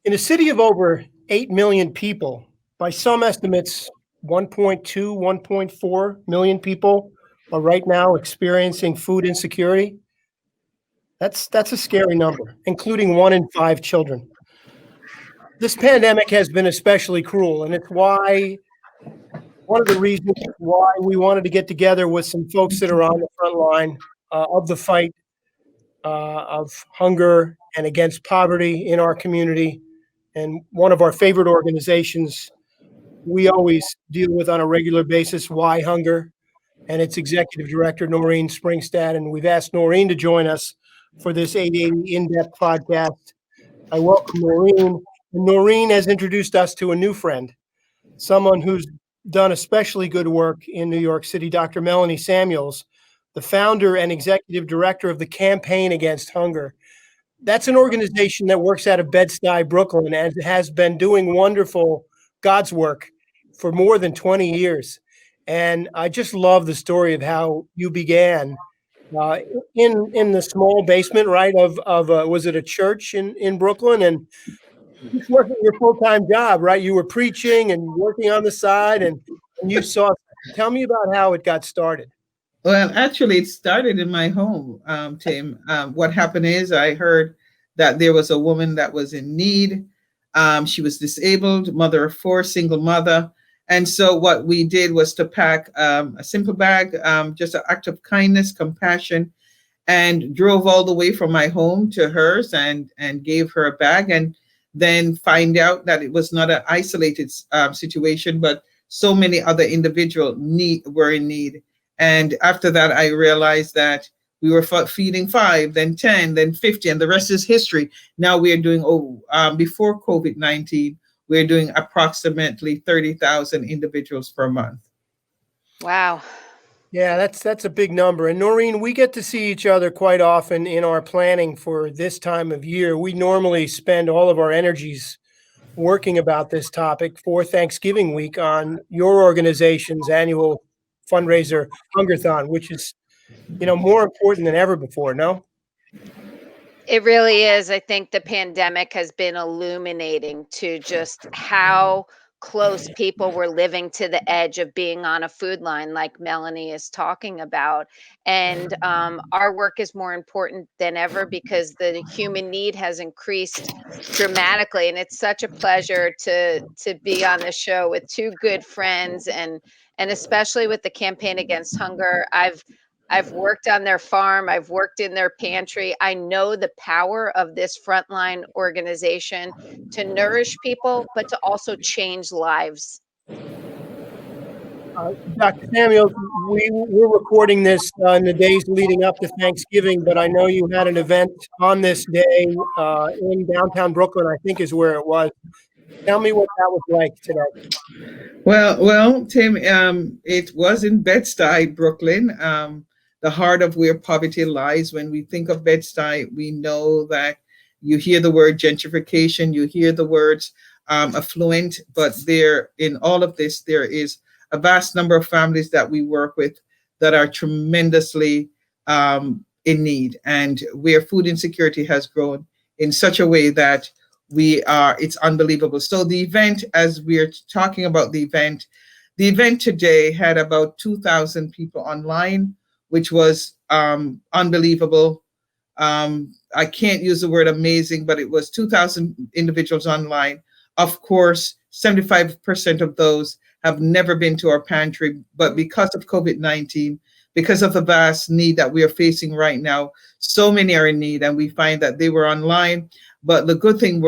In a city of over 8 million people, by some estimates, 1.2, 1.4 million people are right now experiencing food insecurity. That's a scary number, including 1 in 5 children. This pandemic has been especially cruel, and it's why one of the reasons why we wanted to get together with some folks that are on the front line of the fight of hunger and against poverty in our community. And one of our favorite organizations we always deal with on a regular basis, WHYHunger, and its executive director, Noreen Springstead. And we've asked Noreen to join us for this 880 in-depth podcast. I welcome Noreen. And Noreen has introduced us to a new friend, someone who's done especially good work in New York City, Dr. Melanie Samuels, the founder and executive director of the Campaign Against Hunger. That's an organization that works out of Bed-Stuy, Brooklyn, and has been doing wonderful God's work for more than 20 years. And I just love the story of how you began uh, in the small basement, right, of was it a church in Brooklyn? And just working your full-time job, right? You were preaching and working on the side, and you saw. Tell me about how it got started. Well, actually, it started in my home, Tim. What happened is I heard that there was a woman that was in need. She was disabled, mother of four, single mother. And so what we did was to pack a simple bag, just an act of kindness, compassion, and drove all the way from my home to hers and gave her a bag, and then find out that it was not an isolated situation, but so many other individuals were in need. And after that, I realized that we were feeding five, then 10, then 50, and the rest is history. Now we are doing, before COVID-19, we're doing approximately 30,000 individuals per month. Wow. Yeah, that's a big number. And Noreen, we get to see each other quite often in our planning for this time of year. We normally spend all of our energies working about this topic for Thanksgiving week on your organization's annual fundraiser, Hungerthon, which is, more important than ever before, no? It really is. I think the pandemic has been illuminating to just how close people were living to the edge of being on a food line, like Melanie is talking about. And our work is more important than ever because the human need has increased dramatically. And it's such a pleasure to be on the show with two good friends and especially with the Campaign Against Hunger. I've worked on their farm. I've worked in their pantry. I know the power of this frontline organization to nourish people, but to also change lives. Dr. Samuels, we're recording this in the days leading up to Thanksgiving, but I know you had an event on this day in downtown Brooklyn, I think is where it was. Tell me what that was like today. Well, Tim, it was in Bed-Stuy, Brooklyn, the heart of where poverty lies. When we think of Bed-Stuy, we know that you hear the word gentrification, you hear the words affluent, but there, in all of this, there is a vast number of families that we work with that are tremendously in need, and where food insecurity has grown in such a way that it's unbelievable. So the event, as we're talking about the event today had about 2,000 people online, which was unbelievable. I can't use the word amazing, but it was 2,000 individuals online. Of course, 75% of those have never been to our pantry, but because of COVID-19, because of the vast need that we are facing right now, so many are in need, and we find that they were online. But the good thing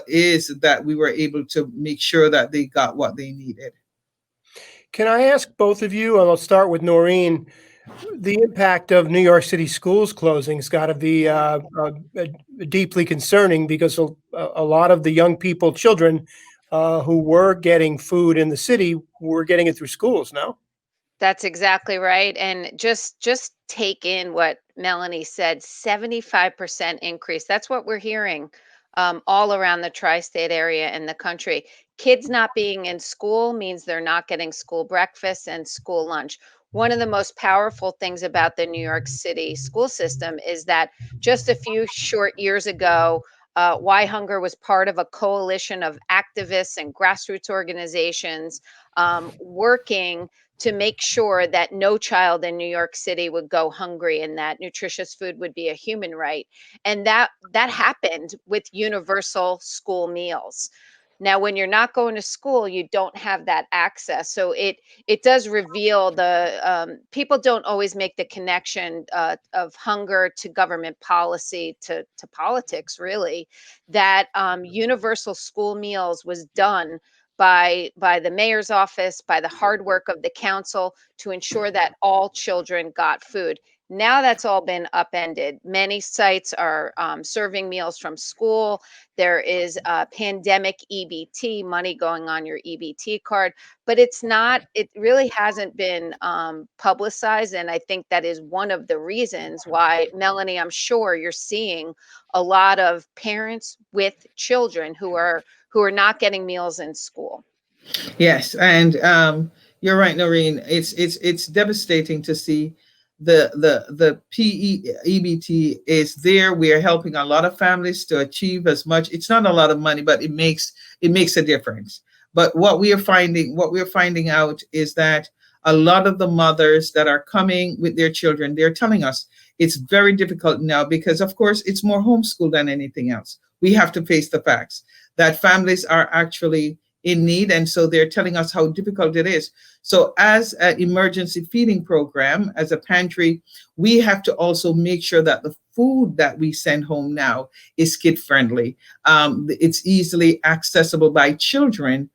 is that we were able to make sure that they got what they needed. Can I ask both of you, and I'll start with Noreen, the impact of New York City schools closing has got to be deeply concerning because a lot of the young people, children who were getting food in the city were getting it through schools, no? That's exactly right. And just take in what Melanie said, 75% increase. That's what we're hearing all around the tri-state area and the country. Kids not being in school means they're not getting school breakfast and school lunch. One of the most powerful things about the New York City school system is that just a few short years ago, WHYHunger was part of a coalition of activists and grassroots organizations working to make sure that no child in New York City would go hungry and that nutritious food would be a human right. And that happened with universal school meals. Now, when you're not going to school, you don't have that access. So it does reveal the people don't always make the connection of hunger to government policy to politics, really. That universal school meals was done by the mayor's office, by the hard work of the council to ensure that all children got food. Now that's all been upended. Many sites are serving meals from school. There is pandemic EBT, money going on your EBT card, but it really hasn't been publicized. And I think that is one of the reasons why, Melanie, I'm sure you're seeing a lot of parents with children who are not getting meals in school. Yes, and you're right, Noreen. It's devastating to see the PEBT is there. We are helping a lot of families to achieve as much. It's not a lot of money, but it makes a difference. But what we're finding out is that a lot of the mothers that are coming with their children, they're telling us it's very difficult now because, of course, it's more homeschool than anything else. We have to face the facts that families are actually in need. And so they're telling us how difficult it is. So as an emergency feeding program, as a pantry, we have to also make sure that the food that we send home now is kid friendly. It's easily accessible by children.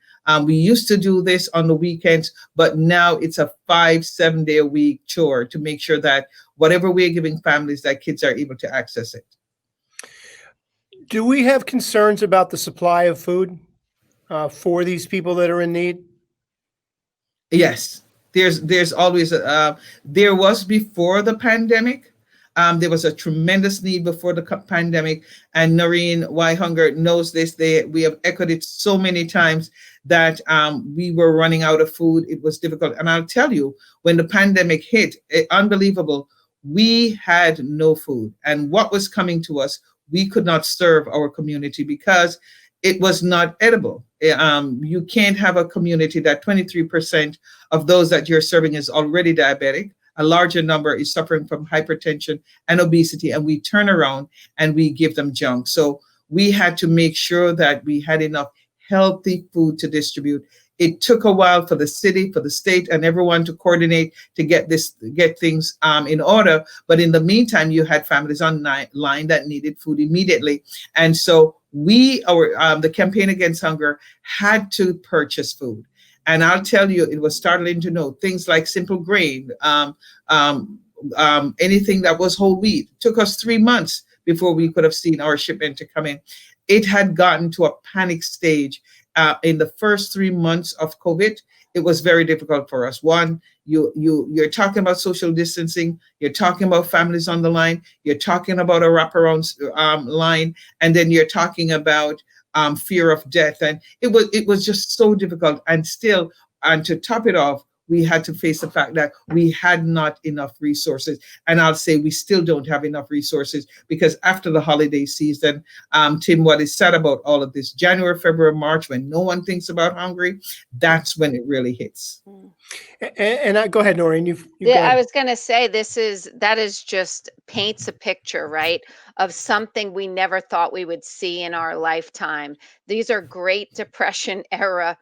We used to do this on the weekends, but now it's a 5-7 day a week chore to make sure that whatever we're giving families, that kids are able to access it. Do we have concerns about the supply of food for these people that are in need? Yes, there's always there was before the pandemic. There was a tremendous need before the pandemic, and Noreen WHYHunger knows this. We have echoed it so many times that we were running out of food. It was difficult, and I'll tell you, when the pandemic hit, unbelievable. We had no food, and what was coming to us, we could not serve our community because it was not edible. You can't have a community that 23% of those that you're serving is already diabetic. A larger number is suffering from hypertension and obesity, and we turn around and we give them junk. So we had to make sure that we had enough healthy food to distribute. It took a while for the city, for the state, and everyone to coordinate to get things in order. But in the meantime, you had families online that needed food immediately, and so the Campaign Against Hunger had to purchase food. And I'll tell you, it was startling to know things like simple grain, anything that was whole wheat. It took us 3 months before we could have seen our shipment to come in. It had gotten to a panic stage. In the first 3 months of COVID, it was very difficult for us. One, you're talking about social distancing, you're talking about families on the line, you're talking about a wraparound line, and then you're talking about fear of death, and it was just so difficult. And to top it off, we had to face the fact that we had not enough resources. And I'll say we still don't have enough resources because after the holiday season, Tim, what is sad about all of this, January, February, March, when no one thinks about hungry, that's when it really hits. And go ahead, Noreen. Yeah, I was going to say that is just paints a picture, right, of something we never thought we would see in our lifetime. These are Great Depression era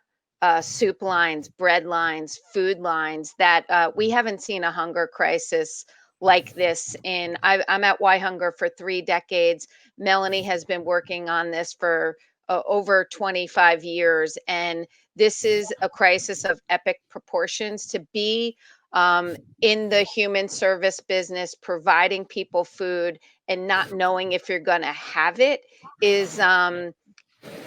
soup lines, bread lines, food lines that we haven't seen a hunger crisis like this I'm at WHYHunger for 3 decades. Melanie has been working on this for over 25 years. And this is a crisis of epic proportions. To be in the human service business, providing people food and not knowing if you're going to have it is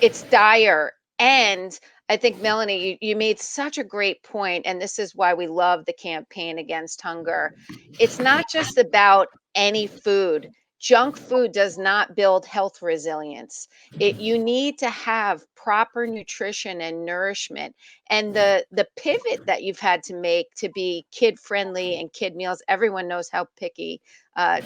it's dire. And I think, Melanie, you made such a great point, and this is why we love the Campaign Against Hunger. It's not just about any food. Junk food does not build health resilience. You need to have proper nutrition and nourishment. And the pivot that you've had to make to be kid friendly and kid meals, everyone knows how picky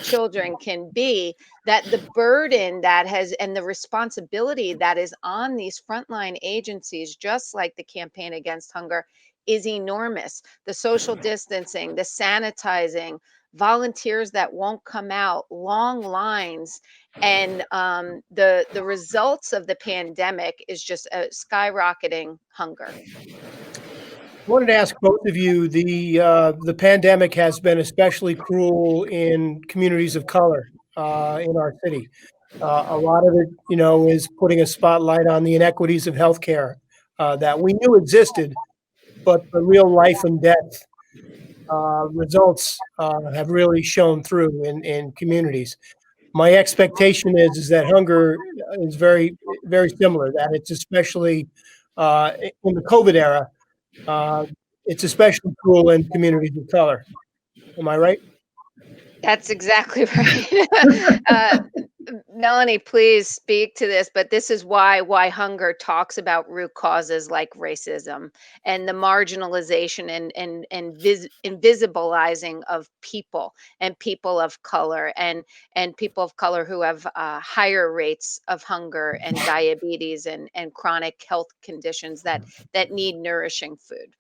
children can be, that the burden that has and the responsibility that is on these frontline agencies, just like the campaign against hunger, is enormous. The social distancing, the sanitizing, volunteers that won't come out, long lines, and the results of the pandemic is just skyrocketing hunger. I wanted to ask both of you, the pandemic has been especially cruel in communities of color in our city. A lot of it, is putting a spotlight on the inequities of healthcare that we knew existed, but the real life and death results have really shown through in communities. My expectation is that hunger is very, very similar, that it's especially in the COVID era, uh, it's especially cruel in communities of color. Am I right? That's exactly right. uh, Melanie, please speak to this, but this is why hunger talks about root causes like racism and the marginalization and invisibilizing of people and people of color and people of color who have higher rates of hunger and diabetes and chronic health conditions that need nourishing food.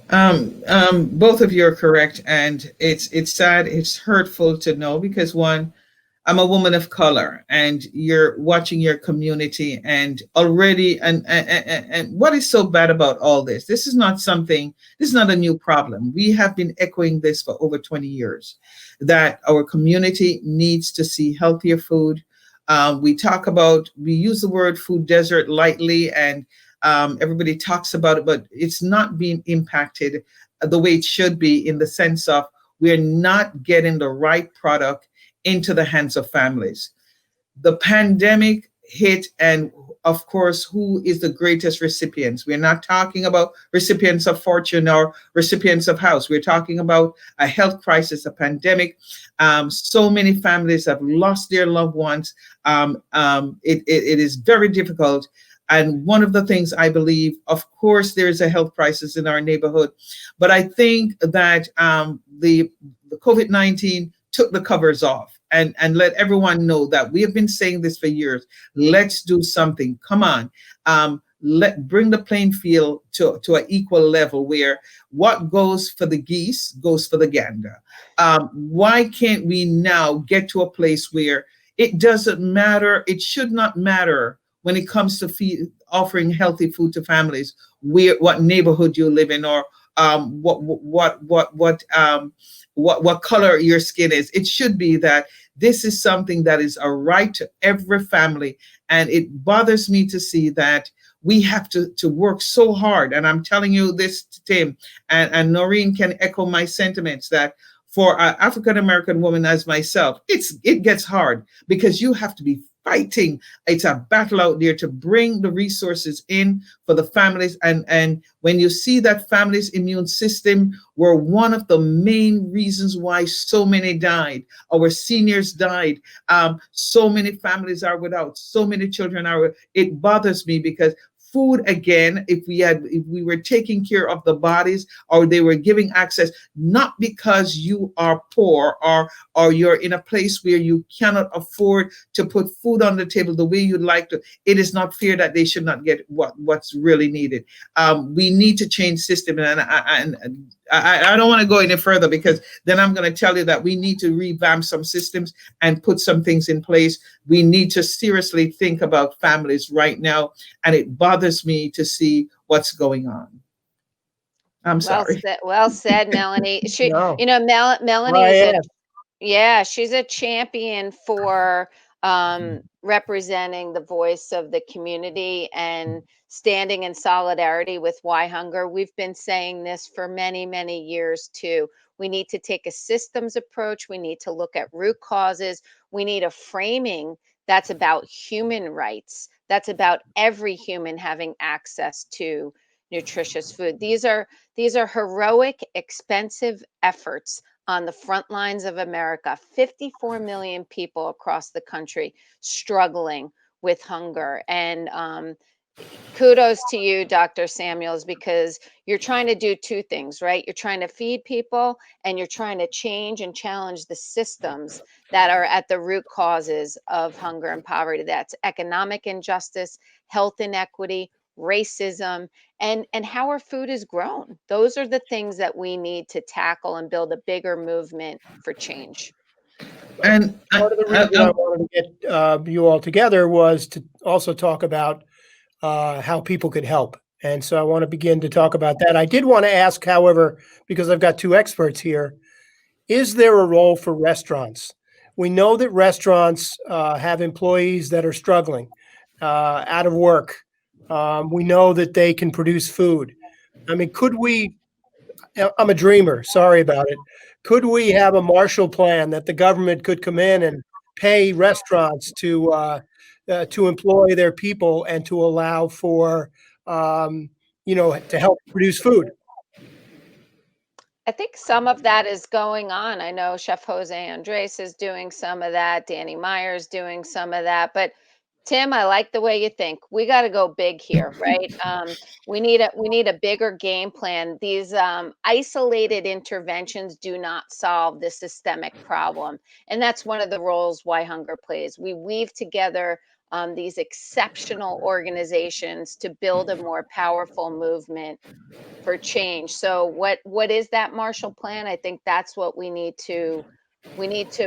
Both of you are correct, and it's sad, it's hurtful to know because one, I'm a woman of color, and you're watching your community, and already, and what is so bad about all this? This is not something. This is not a new problem. We have been echoing this for over 20 years, that our community needs to see healthier food. We use the word food desert lightly, and everybody talks about it, but it's not being impacted the way it should be, in the sense of we're not getting the right product into the hands of families. The pandemic hit, and of course, who is the greatest recipients? We're not talking about recipients of fortune or recipients of house. We're talking about a health crisis, a pandemic. So many families have lost their loved ones. It is very difficult. And one of the things I believe, of course, there is a health crisis in our neighborhood, but I think that the COVID-19 took the covers off and let everyone know that we have been saying this for years. Let's do something. Come on. Bring the playing field to an equal level where what goes for the geese goes for the gander. Why can't we now get to a place where it doesn't matter? It should not matter when it comes to offering healthy food to families, what neighborhood you live in, or what color your skin is. It should be that this is something that is a right to every family. And it bothers me to see that we have to work so hard. And I'm telling you this, Tim, and Noreen can echo my sentiments, that for an African-American woman as myself, it gets hard because you have to be fighting. It's a battle out there to bring the resources in for the families. And when you see that families' immune system were one of the main reasons why so many died, our seniors died, so many families are without, so many children are, it bothers me because food, again, if we were taking care of the bodies, or they were giving access, not because you are poor or you're in a place where you cannot afford to put food on the table the way you'd like to, it is not fair that they should not get what's really needed. We need to change system, and I don't want to go any further because then I'm going to tell you that we need to revamp some systems and put some things in place. We need to seriously think about families right now, and it bothers me to see what's going on. I'm sorry. Well said, Melanie. No. Melanie Why, is she's a champion for representing the voice of the community and standing in solidarity with Why Hunger. We've been saying this for many, many years too. We need to take a systems approach. We need to look at root causes. We need a framing that's about human rights, that's about every human having access to nutritious food. These are heroic, expensive efforts on the front lines of America. 54 million people across the country struggling with hunger. And Kudos to you, Dr. Samuels, because you're trying to do two things, right? You're trying to feed people and you're trying to change and challenge the systems that are at the root causes of hunger and poverty. That's economic injustice, health inequity, racism, and how our food is grown. Those are the things that we need to tackle and build a bigger movement for change. And Part of the reason I wanted to get you all together was to also talk about how people could help. And so I want to begin to talk about that. I did want to ask, however, because I've got two experts here, is there a role for restaurants? We know that restaurants have employees that are struggling, out of work. We know that they can produce food. I mean, could we, I'm a dreamer, sorry about it. Could we have a Marshall Plan that the government could come in and pay restaurants to employ their people and to allow for, to help produce food? I think some of that is going on. I know Chef Jose Andres is doing some of that. Danny Meyer's doing some of that. But Tim, I like the way you think. We got to go big here, right? We need a bigger game plan. These isolated interventions do not solve the systemic problem, and that's one of the roles Why Hunger plays. We weave together these exceptional organizations to build a more powerful movement for change. So what is that Marshall Plan? I think that's what we need to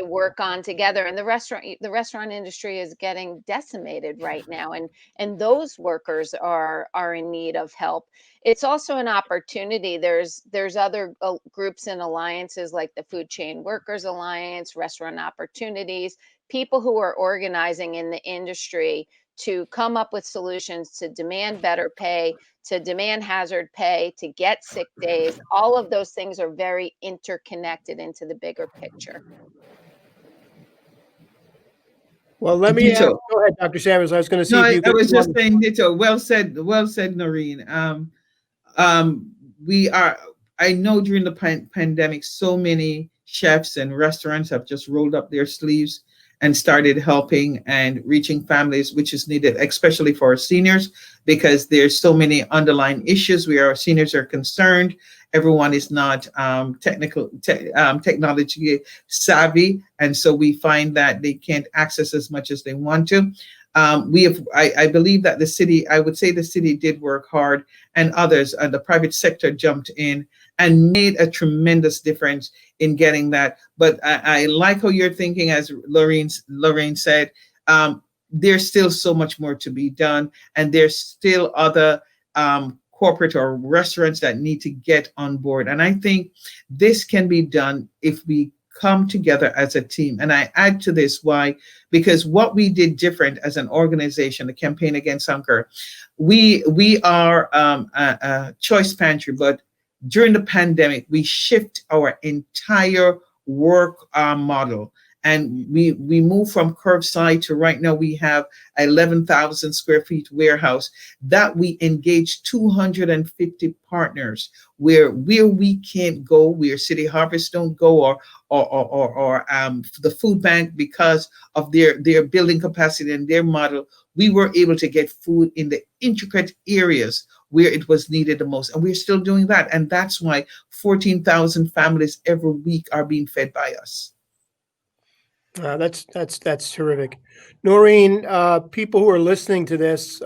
work on together. And the restaurant industry is getting decimated right now, and those workers are in need of help. It's also an opportunity. There's other groups and alliances like the Food Chain Workers Alliance, Restaurant Opportunities, people who are organizing in the industry to come up with solutions to demand better pay, to demand hazard pay, to get sick days. All of those things are very interconnected into the bigger picture. Well, let me ask, ditto. go ahead, Dr. Samuels. I was going to see No, if I, you I could. was just saying ditto. Well said, Noreen. We are. I know during the pandemic, so many chefs and restaurants have just rolled up their sleeves and started helping and reaching families, which is needed, especially for our seniors, because there's so many underlying issues where our seniors are concerned. Everyone is not technology savvy, and so we find that they can't access as much as they want to. I believe that the city, I would say the city did work hard, and others, and the private sector jumped in and made a tremendous difference in getting that. But I like how you're thinking, as Lorraine said, there's still so much more to be done, and there's still other corporate or restaurants that need to get on board. And I think this can be done if we come together as a team. And I add to this why, because what we did different as an organization, the Campaign Against Hunger, we are a choice pantry, but during the pandemic, we shift our entire work model. And we moved from curbside to right now we have 11,000 square feet warehouse that we engage 250 partners where we can't go, where City Harvest don't go, or the food bank, because of their building capacity and their model. We were able to get food in the intricate areas where it was needed the most, and we're still doing that. And that's why 14,000 families every week are being fed by us. That's terrific. Noreen, people who are listening to this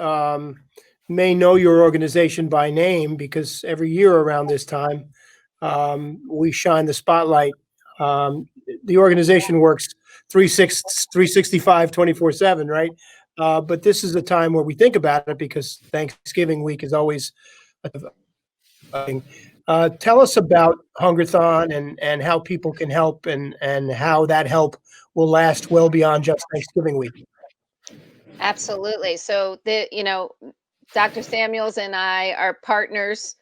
may know your organization by name because every year around this time, we shine the spotlight. The organization works 365, 24/7, right? But this is a time where we think about it because Thanksgiving week is always a thing. Tell us about Hungerthon and how people can help and how that help will last well beyond just Thanksgiving week. Absolutely. So Dr. Samuels and I are partners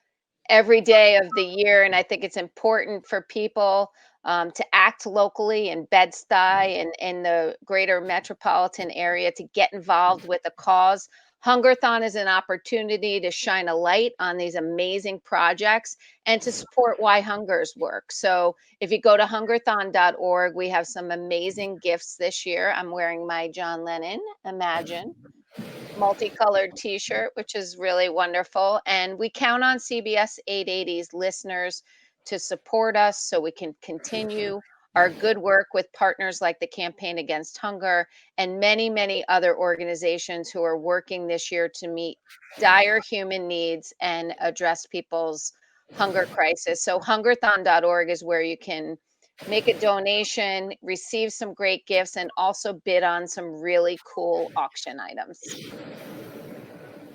every day of the year, and I think it's important for people to act locally in Bed-Stuy and in the greater metropolitan area to get involved with a cause. Hungerthon is an opportunity to shine a light on these amazing projects and to support Why Hunger's work. So if you go to hungerthon.org, we have some amazing gifts this year. I'm wearing my John Lennon Imagine multicolored t-shirt, which is really wonderful. And we count on CBS 880's listeners to support us so we can continue our good work with partners like the Campaign Against Hunger and many, many other organizations who are working this year to meet dire human needs and address people's hunger crisis. So hungerthon.org is where you can make a donation, receive some great gifts, and also bid on some really cool auction items.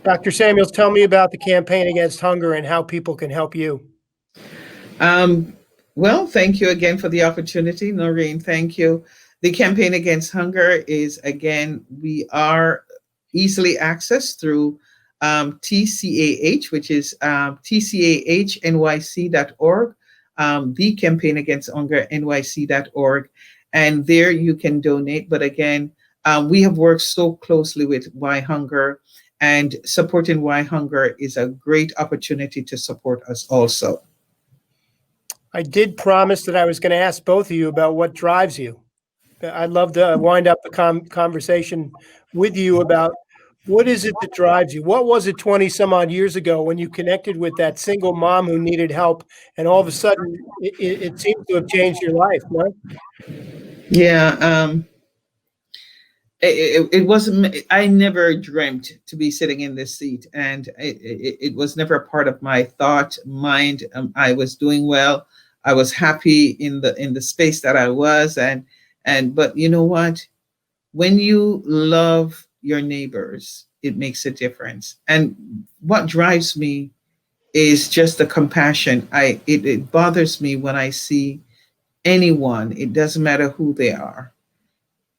Dr. Samuels, tell me about the Campaign Against Hunger and how people can help you. Well, thank you again for the opportunity, Noreen. Thank you. The Campaign Against Hunger is, again, we are easily accessed through TCAH, which is tcahnyc.org, the Campaign Against Hunger, nyc.org. And there you can donate. But again, we have worked so closely with WHYHunger, and supporting WHYHunger is a great opportunity to support us also. I did promise that I was going to ask both of you about what drives you. I'd love to wind up the conversation with you about what is it that drives you? What was it 20 some odd years ago when you connected with that single mom who needed help, and all of a sudden it seems to have changed your life, no? Yeah, it wasn't, I never dreamt to be sitting in this seat, and it was never a part of my thought mind. I was doing well. I was happy in the space that I was, but you know what? When you love your neighbors, it makes a difference. And what drives me is just the compassion. It bothers me when I see anyone, it doesn't matter who they are.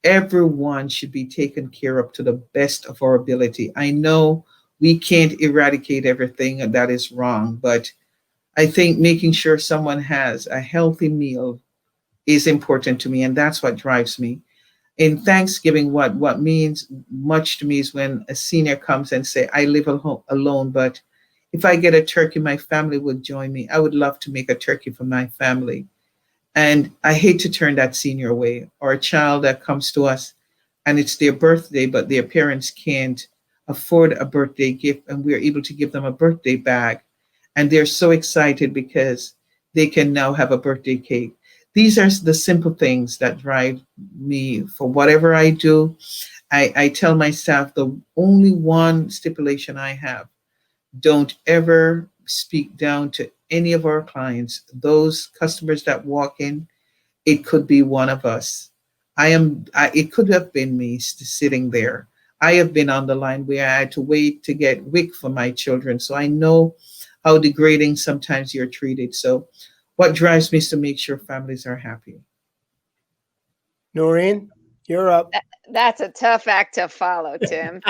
Everyone should be taken care of to the best of our ability. I know we can't eradicate everything that is wrong, but I think making sure someone has a healthy meal is important to me, and that's what drives me. In Thanksgiving, what means much to me is when a senior comes and say, I live alone, but if I get a turkey, my family would join me. I would love to make a turkey for my family. And I hate to turn that senior away, or a child that comes to us and it's their birthday, but their parents can't afford a birthday gift, and we're able to give them a birthday bag. And they're so excited because they can now have a birthday cake. These are the simple things that drive me for whatever I do. I tell my staff the only one stipulation I have: don't ever speak down to any of our clients. Those customers that walk in, it could be one of us. It could have been me sitting there. I have been on the line where I had to wait to get WIC for my children. So I know how degrading sometimes you're treated. So what drives me is to make sure families are happy. Noreen, you're up. That's a tough act to follow, Tim.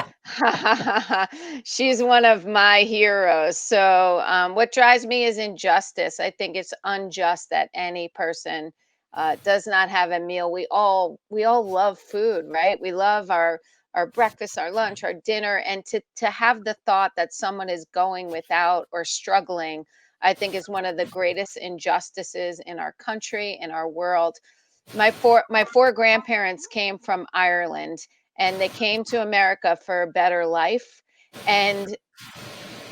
She's one of my heroes. So, what drives me is injustice. I think it's unjust that any person does not have a meal. We all love food, right? We love our breakfast, our lunch, our dinner, and to have the thought that someone is going without or struggling, I think is one of the greatest injustices in our country, in our world. My four grandparents came from Ireland, and they came to America for a better life, and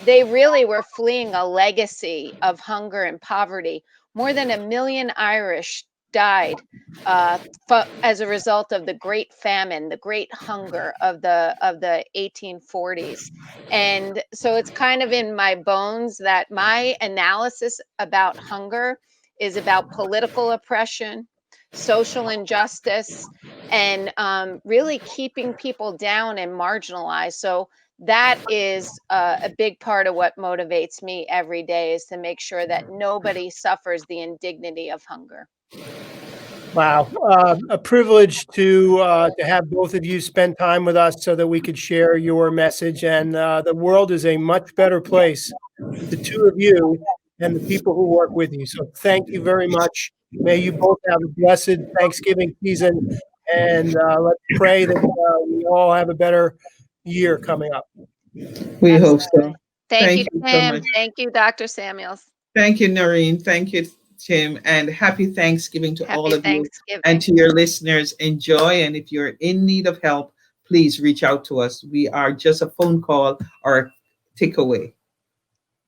they really were fleeing a legacy of hunger and poverty. More than 1 million Irish died as a result of the Great Famine, the Great Hunger of the 1840s. And so it's kind of in my bones that my analysis about hunger is about political oppression, social injustice, and really keeping people down and marginalized. So that is a big part of what motivates me every day, is to make sure that nobody suffers the indignity of hunger. Wow, a privilege to have both of you spend time with us so that we could share your message. And the world is a much better place with the two of you and the people who work with you. So thank you very much. May you both have a blessed Thanksgiving season, and let's pray that we all have a better year coming up. We hope so. Thank you, so Tim. much. Thank you, Dr. Samuels. Thank you, Noreen. Thank you, Tim. And happy Thanksgiving to all Happy of you. Thanksgiving. And to your listeners, enjoy. And if you're in need of help, please reach out to us. We are just a phone call or a takeaway.